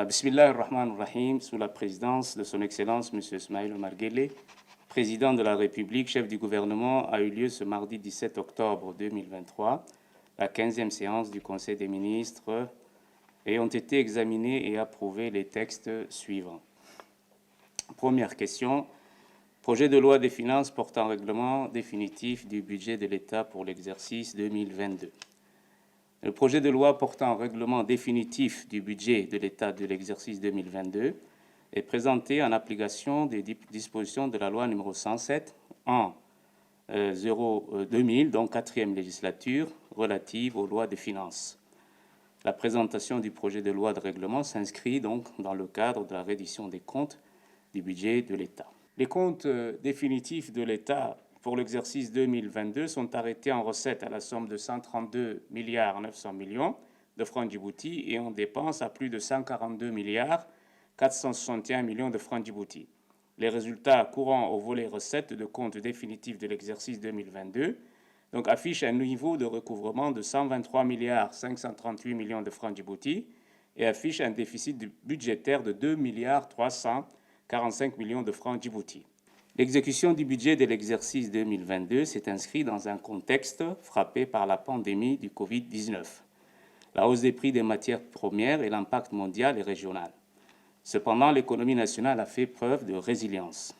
Bismillah ar-Rahman ar-Rahim, sous la présidence de son Excellence M. Ismaïl Omar Guelleh, président de la République, chef du gouvernement, a eu lieu ce mardi 17 octobre 2023, la 15e séance du Conseil des ministres, et ont été examinés et approuvés les textes suivants. Première question, projet de loi des finances portant règlement définitif du budget de l'État pour l'exercice 2022. Le projet de loi portant règlement définitif du budget de l'État de l'exercice 2022 est présenté en application des dispositions de la loi numéro 107 en 2000, donc 4e législature, relative aux lois des finances. La présentation du projet de loi de règlement s'inscrit donc dans le cadre de la reddition des comptes du budget de l'État. Les comptes définitifs de l'État pour l'exercice 2022 sont arrêtés en recettes à la somme de 132 milliards 900 millions de francs djibouti et en dépenses à plus de 142 milliards 461 millions de francs djibouti. Les résultats courants au volet recettes de compte définitif de l'exercice 2022 donc affichent un niveau de recouvrement de 123 milliards 538 millions de francs djibouti et affichent un déficit budgétaire de 2 milliards 345 millions de francs djibouti. L'exécution du budget de l'exercice 2022 s'est inscrite dans un contexte frappé par la pandémie du Covid-19, la hausse des prix des matières premières et l'impact mondial et régional. Cependant, l'économie nationale a fait preuve de résilience,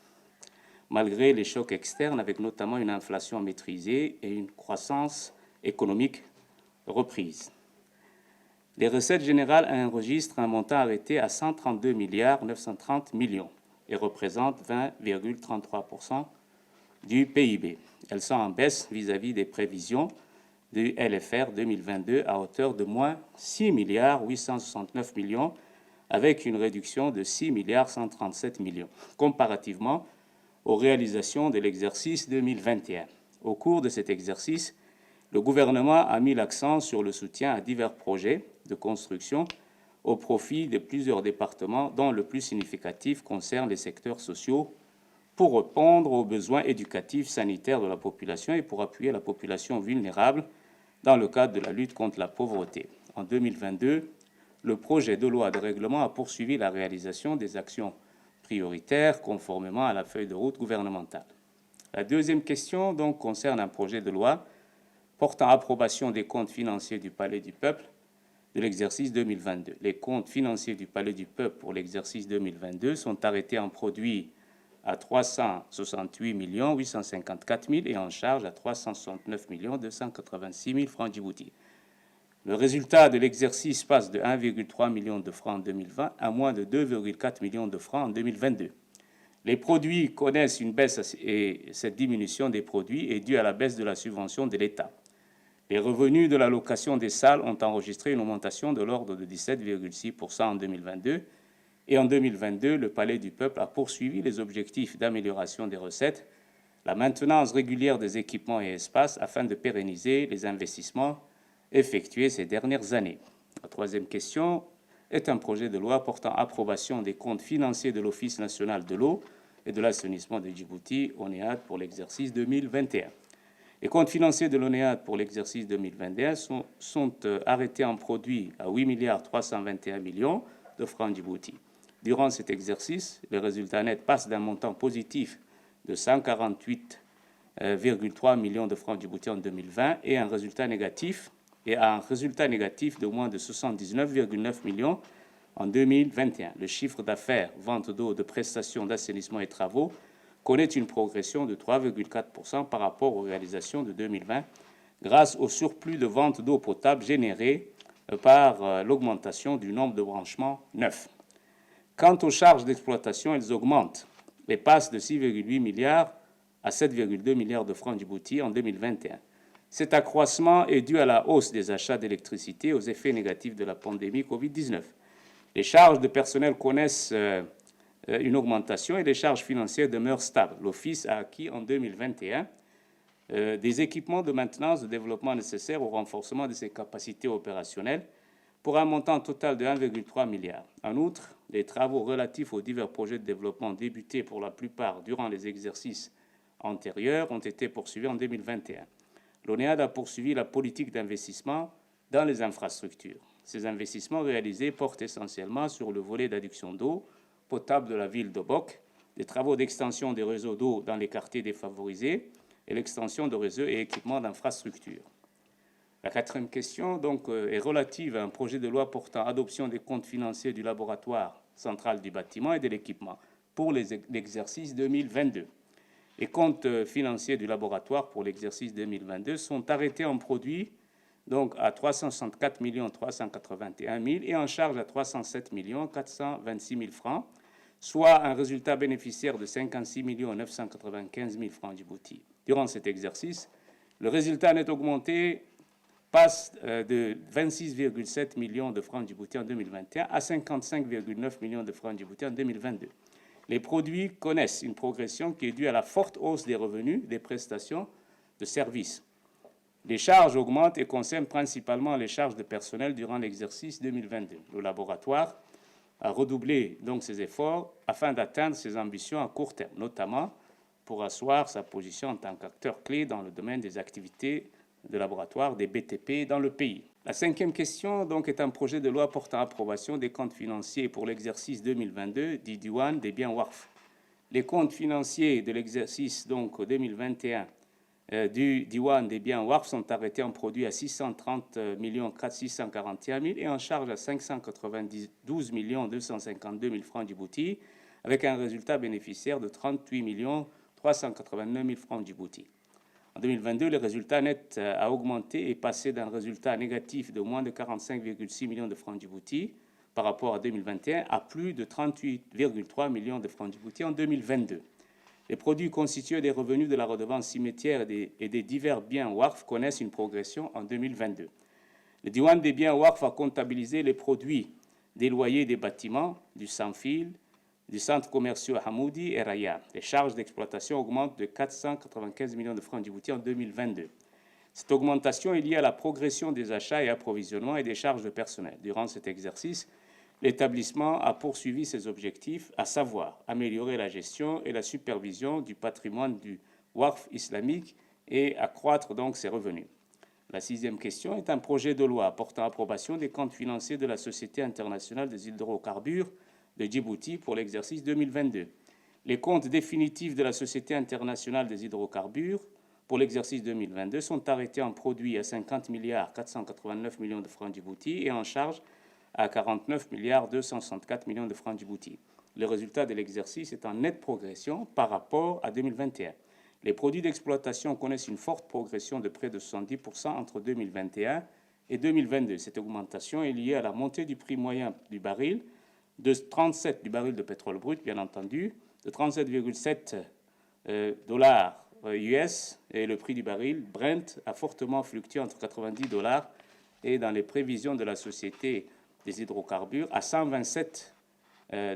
malgré les chocs externes, avec notamment une inflation maîtrisée et une croissance économique reprise. Les recettes générales enregistrent un montant arrêté à 132 milliards 930 millions. Et représentent 20,33% du PIB. Elles sont en baisse vis-à-vis des prévisions du LFR 2022 à hauteur de moins 6 milliards 869 millions avec une réduction de 6 milliards 137 millions comparativement aux réalisations de l'exercice 2021. Au cours de cet exercice, le gouvernement a mis l'accent sur le soutien à divers projets de construction au profit de plusieurs départements, dont le plus significatif concerne les secteurs sociaux, pour répondre aux besoins éducatifs, sanitaires de la population et pour appuyer la population vulnérable dans le cadre de la lutte contre la pauvreté. En 2022, le projet de loi de règlement a poursuivi la réalisation des actions prioritaires conformément à la feuille de route gouvernementale. La deuxième question donc concerne un projet de loi portant approbation des comptes financiers du Palais du Peuple de l'exercice 2022. Les comptes financiers du Palais du Peuple pour l'exercice 2022 sont arrêtés en produit à 368 854 000 et en charge à 369 286 000 francs djibouti. Le résultat de l'exercice passe de 1,3 million de francs en 2020 à moins de 2,4 millions de francs en 2022. Les produits connaissent une baisse et cette diminution des produits est due à la baisse de la subvention de l'État. Les revenus de la location des salles ont enregistré une augmentation de l'ordre de 17,6% en 2022 et en 2022, le Palais du Peuple a poursuivi les objectifs d'amélioration des recettes, la maintenance régulière des équipements et espaces afin de pérenniser les investissements effectués ces dernières années. La troisième question est un projet de loi portant approbation des comptes financiers de l'Office national de l'eau et de l'assainissement de Djibouti, ONEAD, pour l'exercice 2021. Les comptes financiers de l'ONEAD pour l'exercice 2021 sont arrêtés en produit à 8 milliards 321 millions de francs djibouti. Durant cet exercice, le résultat net passe d'un montant positif de 148,3 millions de francs djibouti en 2020 et à un résultat négatif de moins de 79,9 millions en 2021. Le chiffre d'affaires, vente d'eau, de prestations d'assainissement et travaux connaît une progression de 3,4% par rapport aux réalisations de 2020 grâce au surplus de vente d'eau potable généré par l'augmentation du nombre de branchements neufs. Quant aux charges d'exploitation, elles augmentent et passent de 6,8 milliards à 7,2 milliards de francs djibouti en 2021. Cet accroissement est dû à la hausse des achats d'électricité et aux effets négatifs de la pandémie Covid-19. Les charges de personnel connaissent une augmentation et les charges financières demeurent stables. L'Office a acquis en 2021 des équipements de maintenance de développement nécessaires au renforcement de ses capacités opérationnelles pour un montant total de 1,3 milliard. En outre, les travaux relatifs aux divers projets de développement débutés pour la plupart durant les exercices antérieurs ont été poursuivis en 2021. L'ONEAD a poursuivi la politique d'investissement dans les infrastructures. Ces investissements réalisés portent essentiellement sur le volet d'adduction d'eau potable de la ville d'Obok, des travaux d'extension des réseaux d'eau dans les quartiers défavorisés et l'extension de réseaux et équipements d'infrastructures. La quatrième question donc, est relative à un projet de loi portant adoption des comptes financiers du laboratoire central du bâtiment et de l'équipement pour l'exercice 2022. Les comptes financiers du laboratoire pour l'exercice 2022 sont arrêtés en produit donc à 364 381 000 et en charge à 307 426 000 francs, soit un résultat bénéficiaire de 56 995 000 francs Djibouti. Durant cet exercice, le résultat net augmenté passe de 26,7 millions de francs Djibouti en 2021 à 55,9 millions de francs Djibouti en 2022. Les produits connaissent une progression qui est due à la forte hausse des revenus des prestations de services. Les charges augmentent et concernent principalement les charges de personnel durant l'exercice 2022. Le laboratoire a redoublé donc ses efforts afin d'atteindre ses ambitions à court terme, notamment pour asseoir sa position en tant qu'acteur clé dans le domaine des activités de laboratoire des BTP dans le pays. La cinquième question donc, est un projet de loi portant approbation des comptes financiers pour l'exercice 2022 du Diwan des biens WARF. Les comptes financiers de l'exercice donc 2021 du Diwan des biens WARF sont arrêtés en produit à 630 641 000 et en charge à 592 252 000 francs Djibouti, avec un résultat bénéficiaire de 38 389 000 francs Djibouti. En 2022, le résultat net a augmenté et passé d'un résultat négatif de moins de 45,6 millions de francs Djibouti par rapport à 2021 à plus de 38,3 millions de francs Djibouti en 2022. Les produits constitués des revenus de la redevance cimetière et des divers biens WARF connaissent une progression en 2022. Le Diwan des biens WARF a comptabilisé les produits des loyers des bâtiments, du sans-fil, du centre commercial Hamoudi et Raya. Les charges d'exploitation augmentent de 495 millions de francs Djibouti en 2022. Cette augmentation est liée à la progression des achats et approvisionnements et des charges de personnel. Durant cet exercice, l'établissement a poursuivi ses objectifs, à savoir améliorer la gestion et la supervision du patrimoine du WARF islamique et accroître donc ses revenus. La sixième question est un projet de loi portant approbation des comptes financiers de la Société internationale des hydrocarbures de Djibouti pour l'exercice 2022. Les comptes définitifs de la Société internationale des hydrocarbures pour l'exercice 2022 sont arrêtés en produit à 50 489 millions de francs Djibouti et en charge à 49 264 millions de francs Djibouti. Le résultat de l'exercice est en nette progression par rapport à 2021. Les produits d'exploitation connaissent une forte progression de près de 70% entre 2021 et 2022. Cette augmentation est liée à la montée du prix moyen du baril, de 37 du baril de pétrole brut, bien entendu, de 37,7 dollars US, et le prix du baril Brent a fortement fluctué entre 90 dollars et dans les prévisions de la Société des hydrocarbures à 127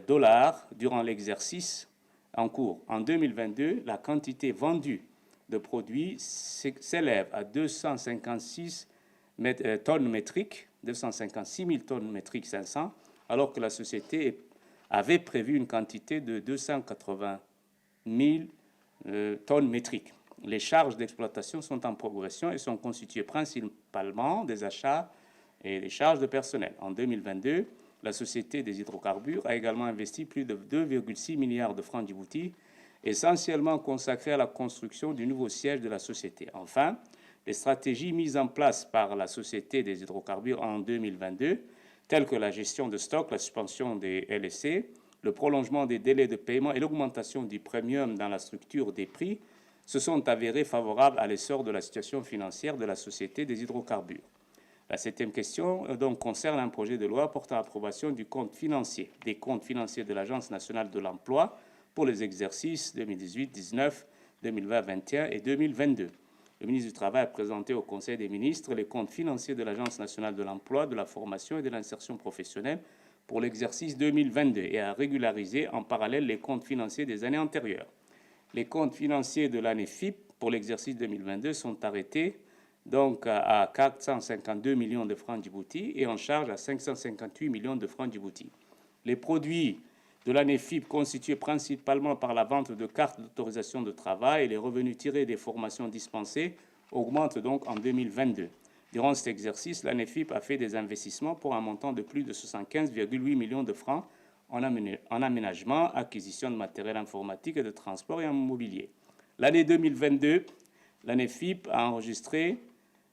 dollars durant l'exercice en cours. En 2022, la quantité vendue de produits s'élève à 256 tonnes métriques, 256 000 tonnes métriques 500, alors que la société avait prévu une quantité de 280 000 tonnes métriques. Les charges d'exploitation sont en progression et sont constituées principalement des achats et des charges de personnel. En 2022, la Société des hydrocarbures a également investi plus de 2,6 milliards de francs Djibouti, essentiellement consacrés à la construction du nouveau siège de la société. Enfin, les stratégies mises en place par la Société des hydrocarbures en 2022, telles que la gestion de stock, la suspension des LSC, le prolongement des délais de paiement et l'augmentation du premium dans la structure des prix, se sont avérées favorables à l'essor de la situation financière de la Société des hydrocarbures. La septième question donc, concerne un projet de loi portant approbation des comptes financiers de l'Agence nationale de l'emploi pour les exercices 2018, 2019, 2020, 2021 et 2022. Le ministre du Travail a présenté au Conseil des ministres les comptes financiers de l'Agence nationale de l'emploi, de la formation et de l'insertion professionnelle pour l'exercice 2022 et a régularisé en parallèle les comptes financiers des années antérieures. Les comptes financiers de l'année FIP pour l'exercice 2022 sont arrêtés donc à 452 millions de francs Djibouti et en charge à 558 millions de francs Djibouti. Les produits de l'année FIP constitués principalement par la vente de cartes d'autorisation de travail et les revenus tirés des formations dispensées augmentent donc en 2022. Durant cet exercice, l'ANEFIP a fait des investissements pour un montant de plus de 75,8 millions de francs en aménagement, acquisition de matériel informatique et de transport et en mobilier. L'année 2022, l'ANEFIP a enregistré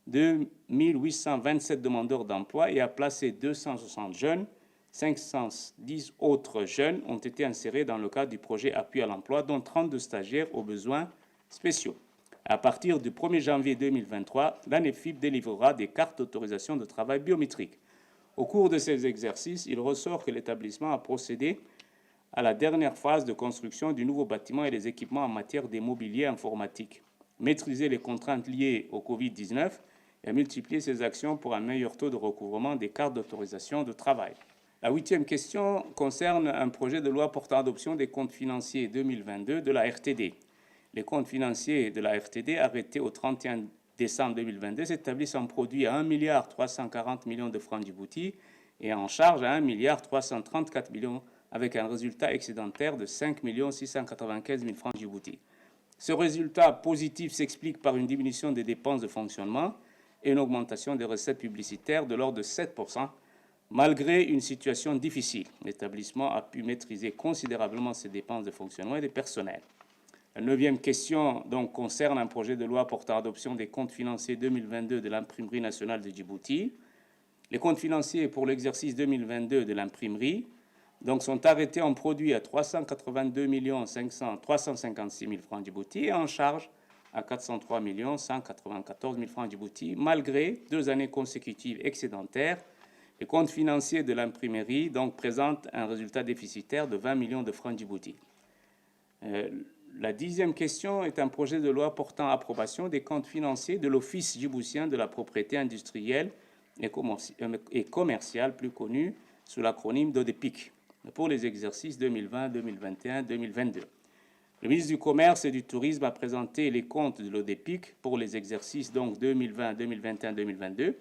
2827 demandeurs d'emploi et a placé 260 jeunes. 510 autres jeunes ont été insérés dans le cadre du projet Appui à l'emploi, dont 32 stagiaires aux besoins spéciaux. À partir du 1er janvier 2023, l'ANEFIP délivrera des cartes d'autorisation de travail biométriques. Au cours de ces exercices, il ressort que l'établissement a procédé à la dernière phase de construction du nouveau bâtiment et des équipements en matière d'immobilier informatique, maîtriser les contraintes liées au Covid-19 et multiplier ses actions pour un meilleur taux de recouvrement des cartes d'autorisation de travail. La 8e question concerne un projet de loi portant adoption des comptes financiers 2022 de la RTD. Les comptes financiers de la RTD arrêtés au 31 décembre 2022 s'établissent en produit à 1,340 milliard de francs Djibouti et en charge à 1,334 milliard avec un résultat excédentaire de 5 695 000 francs Djibouti. Ce résultat positif s'explique par une diminution des dépenses de fonctionnement et une augmentation des recettes publicitaires de l'ordre de 7%. Malgré une situation difficile, l'établissement a pu maîtriser considérablement ses dépenses de fonctionnement et de personnel. La 9e question donc, concerne un projet de loi portant adoption des comptes financiers 2022 de l'Imprimerie nationale de Djibouti. Les comptes financiers pour l'exercice 2022 de l'imprimerie sont arrêtés en produit à 382 356 000 francs Djibouti et en charge à 403 194 000 francs Djibouti, malgré 2 années consécutives excédentaires. Les comptes financiers de l'imprimerie présentent un résultat déficitaire de 20 millions de francs Djibouti. La 10e question est un projet de loi portant approbation des comptes financiers de l'Office djiboutien de la propriété industrielle et commerciale, plus connu sous l'acronyme d'ODEPIC, pour les exercices 2020, 2021, 2022. Le ministre du Commerce et du Tourisme a présenté les comptes de l'ODEPIC pour les exercices 2020, 2021, 2022.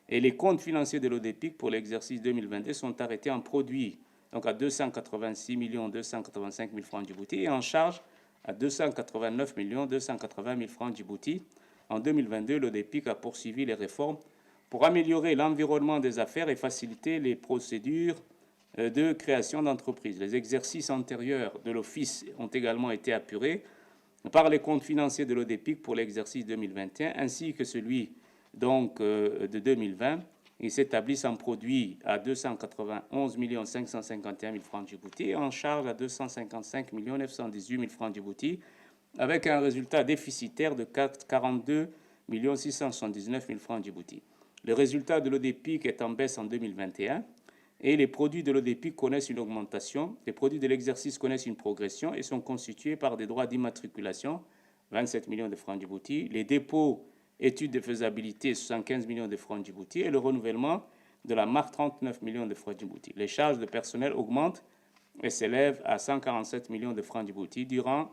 Et les comptes financiers de l'ODEPIC pour l'exercice 2022 sont arrêtés en produit à 286 285 000 francs Djibouti et en charge à 289 280 000 francs Djibouti. En 2022, l'ODEPIC a poursuivi les réformes pour améliorer l'environnement des affaires et faciliter les procédures de création d'entreprises. Les exercices antérieurs de l'Office ont également été apurés par les comptes financiers de l'ODEPIC pour l'exercice 2021 ainsi que celui de 2020, ils s'établissent en produit à 291 551 000 francs Djibouti et en charge à 255 918 000 francs Djibouti, avec un résultat déficitaire de 42 679 000 francs Djibouti. Le résultat de l'ODEPIC est en baisse en 2021 et les produits de l'ODEPIC connaissent une augmentation. Les produits de l'exercice connaissent une progression et sont constitués par des droits d'immatriculation, 27 millions de francs Djibouti, les dépôts études de faisabilité, 75 millions de francs Djibouti et le renouvellement de la marque, 39 millions de francs Djibouti. Les charges de personnel augmentent et s'élèvent à 147 millions de francs Djibouti. Durant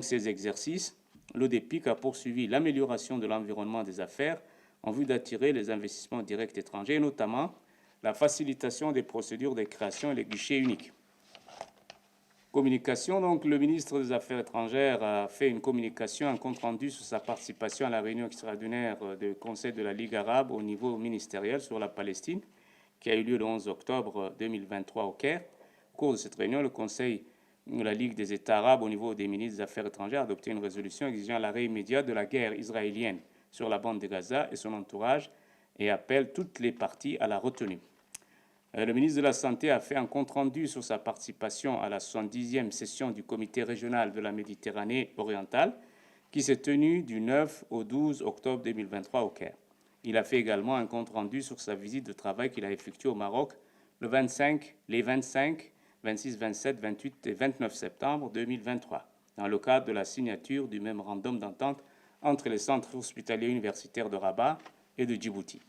ces exercices, l'ODEPIC a poursuivi l'amélioration de l'environnement des affaires en vue d'attirer les investissements directs étrangers, et notamment la facilitation des procédures de création et les guichets uniques. Communication, le ministre des Affaires étrangères a fait une communication, un compte-rendu sur sa participation à la réunion extraordinaire du Conseil de la Ligue arabe au niveau ministériel sur la Palestine, qui a eu lieu le 11 octobre 2023 au Caire. Au cours de cette réunion, le Conseil de la Ligue des États arabes au niveau des ministres des Affaires étrangères a adopté une résolution exigeant l'arrêt immédiat de la guerre israélienne sur la bande de Gaza et son entourage et appelle toutes les parties à la retenue. Le ministre de la Santé a fait un compte-rendu sur sa participation à la 70e session du Comité régional de la Méditerranée orientale qui s'est tenue du 9 au 12 octobre 2023 au Caire. Il a fait également un compte-rendu sur sa visite de travail qu'il a effectuée au Maroc les 25, 26, 27, 28 et 29 septembre 2023 dans le cadre de la signature du mémorandum d'entente entre les centres hospitaliers universitaires de Rabat et de Djibouti.